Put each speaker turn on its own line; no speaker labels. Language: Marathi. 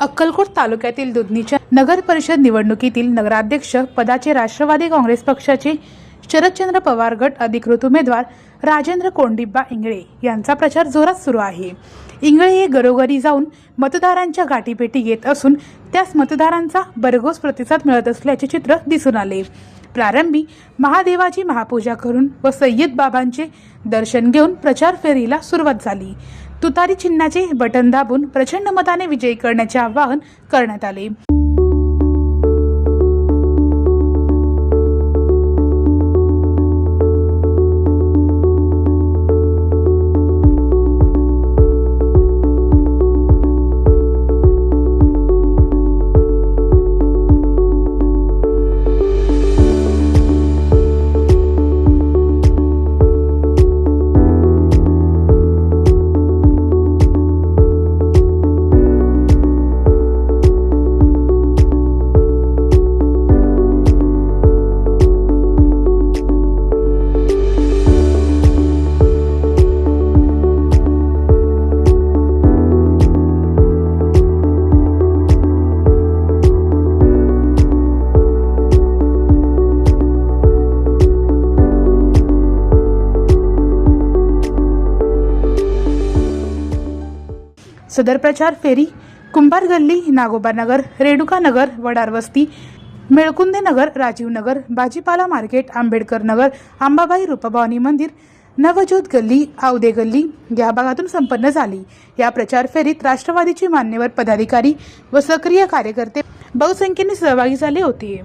अक्कलकोट तालुक्यातील दुधनीच्या नगर परिषद निवडणुकीतील नगराध्यक्ष पदाचे राष्ट्रवादी काँग्रेस पक्षाचे शरदचंद्र पवार गट अधिकृत उमेदवार राजेंद्र कोंडिब्बा इंगळे यांचा प्रचार जोरात सुरू आहे। इंगळे हे घरोघरी जाऊन मतदारांच्या गाठीभेटी घेत असून त्यास मतदारांचा भरघोस प्रतिसाद मिळत असल्याचे चित्र दिसून आले। प्रारंभी महादेवाची महापूजा करून व सय्यद बाबांचे दर्शन घेऊन प्रचार फेरीला सुरुवात झाली। तुतारी चिन्हाचे बटन दाबून प्रचंड मताने विजयी करण्याचे आवाहन करण्यात आले। सदर प्रचार फेरी कुंभार गल्ली, नागोबा नगर, रेणुका नगर, वडार वस्ती, मेळकुंदे नगर, राजीव नगर, भाजीपाला मार्केट, आंबेडकर नगर, अंबाबाई रूपभवानी मंदिर, नवज्योत गल्ली, आवदे गल्ली या भागातून संपन्न झाली। या प्रचार फेरीत राष्ट्रवादीचे मान्यवर पदाधिकारी व सक्रिय कार्यकर्ते बहुसंख्येने सहभागी झाले होते।